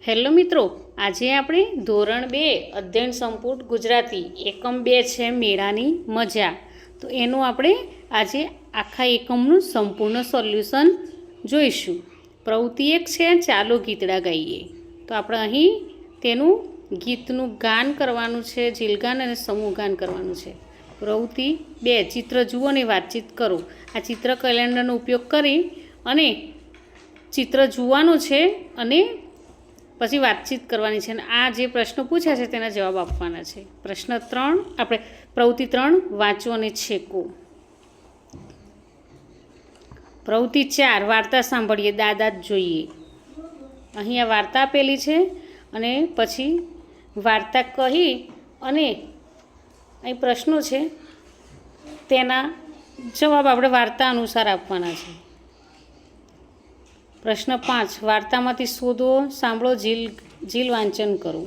Hello મિત્રો, આજે આપણે ધોરણ 2 અધ્યયન સંપુટ ગુજરાતી એકમ 2 છે મેળાની મજા. તો એનું આપણે આજે આખા એકમનું સંપૂર્ણ સોલ્યુશન જોઈશું. પ્રવૃત્તિ 1 છે ચાલો ગીતડા ગાઈએ. તો આપણે અહીં તેનું ગીતનું ગાન કરવાનું છે, જીલગાન અને સમૂહ ગાન કરવાનું છે. પ્રવૃત્તિ 2 ચિત્ર જુઓ અને વાતચીત કરો. આ ચિત્ર કેલેન્ડરનો ઉપયોગ કરી અને ચિત્ર જોવાનું છે અને પછી વાતચીત કરવાની છે. અને આ જે પ્રશ્નો પૂછ્યા છે તેના જવાબ આપવાના છે. પ્રશ્ન 3 આપણે પ્રવૃત્તિ 3 વાંચો અને છેકો. પ્રવૃત્તિ 4 વાર્તા સાંભળીએ, દાદા જોઈએ. અહીં આ વાર્તા આપેલી છે અને પછી વાર્તા કહી અને અહીં પ્રશ્નો છે તેના જવાબ આપણે વાર્તા અનુસાર આપવાના છે. પ્રશ્ન 5 વાર્તામાંથી શોધો, સાંભળો, જીલ વાંચન કરો.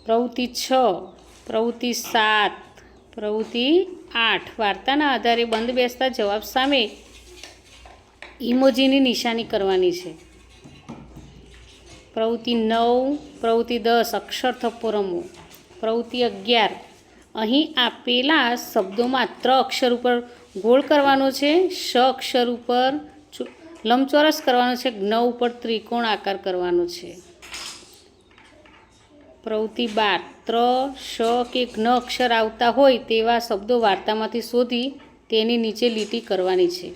પ્રવૃત્તિ 6 પ્રવૃત્તિ 7 પ્રવૃત્તિ 8 વાર્તાના આધારે બંધ બેસતા જવાબ સામે ઇમોજીની નિશાની કરવાની છે. પ્રવૃત્તિ 9 પ્રવૃત્તિ 10 અક્ષર થપ્પો રમો. પ્રવૃત્તિ 11 અહીં આપેલા શબ્દોમાં ત્ર અક્ષર ઉપર ગોળ કરવાનો છે, શ અક્ષર ઉપર લંબચોરસ કરવાનો છે, જ્ઞ ઉપર ત્રિકોણ આકાર કરવાનો છે. પ્રવૃત્તિ 12 ત્ર, શ કે જ્ઞ અક્ષર આવતા હોય તેવા શબ્દો વાર્તામાંથી શોધી તેની નીચે લીટી કરવાની છે.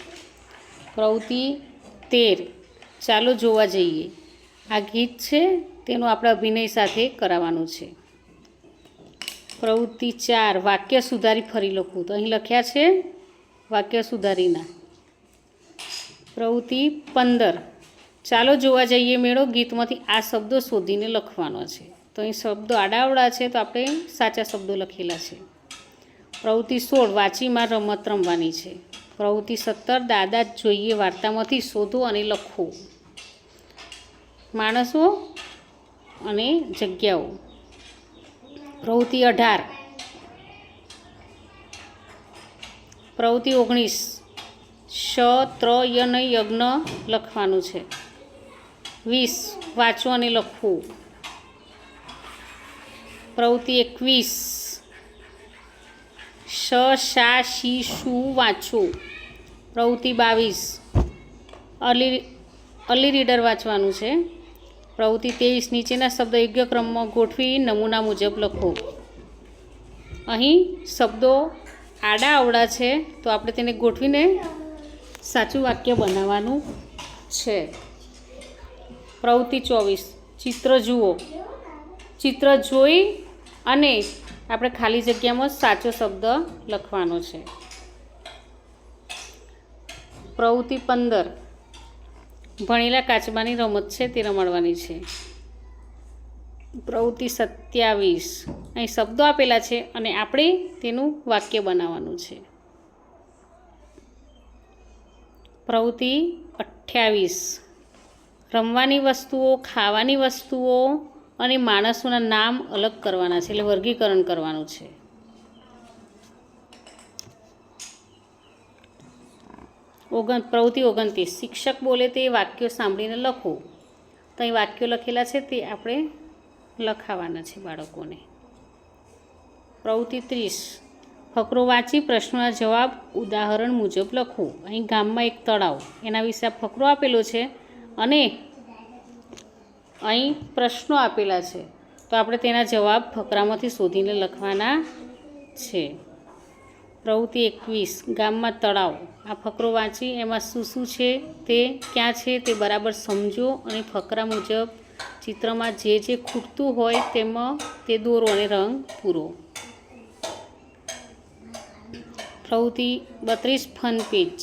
પ્રવૃત્તિ 13 ચાલો જોવા જઈએ. આ ગીત છે તેનું આપણે અભિનય સાથે કરાવવાનું છે. પ્રવૃત્તિ 4 વાક્ય સુધારી ફરી લખવું. તો અહીં લખ્યા છે વાક્ય સુધારીના. પ્રવૃત્તિ 15 ચાલો જોવા જઈએ મેળો. ગીતમાંથી આ શબ્દો શોધીને લખવાનો છે. તો અહીં શબ્દો આડાવડા છે તો આપણે સાચા શબ્દો લખેલા છે. પ્રવૃત્તિ 16 વાંચીમાં રમત રમવાની છે. પ્રવૃત્તિ 17 દાદા જોઈએ વાર્તામાંથી શોધો અને લખો. માણસો અને જગ્યાઓ. પ્રવૃત્તિ 18 પ્રવૃત્તિ 19 શ, ત્ર, યન, યજ્ઞ લખવાનું છે. 20 વાંચો અને લખવું. પ્રવૃત્તિ 21 શ, શા, શી, શું વાંચો. પ્રવૃત્તિ 22 અલી રીડર વાંચવાનું છે. પ્રવૃત્તિ 23 નીચેના શબ્દ યોગ્ય ક્રમમાં ગોઠવી નમૂના મુજબ લખો. અહીં શબ્દો આડા અવડા છે તો આપણે તેને ગોઠવીને સાચું વાક્ય બનાવવાનું છે. પ્રવૃત્તિ 24 ચિત્ર જુઓ. ચિત્ર જોઈ અને આપણે ખાલી જગ્યામાં સાચો શબ્દ લખવાનો છે. પ્રવૃત્તિ 15 ભણેલા કાચબાની રમત છે તે રમાડવાની છે. પ્રવૃત્તિ 27 અહીં શબ્દો આપેલા છે અને આપણે તેનું વાક્ય બનાવવાનું છે. પ્રવૃત્તિ 28 રમવાની વસ્તુઓ, ખાવાની વસ્તુઓ અને માણસોના નામ અલગ કરવાના છે, એટલે વર્ગીકરણ કરવાનું છે. પ્રવૃત્તિ 29 શિક્ષક બોલે તે વાક્યો સાંભળીને લખો. તો અહીં વાક્યો લખેલા છે તે આપણે લખાવાના છે બાળકોને. પ્રવૃત્તિ 30 ફકરો વાંચી પ્રશ્નોના જવાબ ઉદાહરણ મુજબ લખો. અહીં ગામમાં એક તળાવ એના વિશે આ ફકરો આપેલો છે અને અહીં પ્રશ્નો આપેલા છે તો આપણે તેના જવાબ ફકરામાંથી શોધીને લખવાના છે. પ્રવૃત્તિ 21 ગામમાં તળાવ. આ ફકરો વાંચી એમાં શું શું છે તે ક્યાં છે તે બરાબર સમજો અને ફકરા મુજબ ચિત્રમાં જે જે ખૂટતું હોય તેમાં તે દોરો અને રંગ પૂરો. પ્રવૃત્તિ 32 ફન પેજ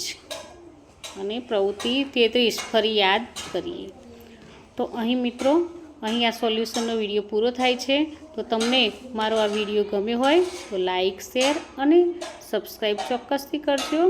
અને પ્રવૃત્તિ 33 ફરી યાદ કરીએ. તો અહીં મિત્રો અહીં આ સોલ્યુશનનો વિડીયો પૂરો થાય છે. તો તમને મારો આ વિડીયો ગમ્યો હોય તો લાઈક, શેર અને સબસ્ક્રાઈબ ચોક્કસથી કરજો.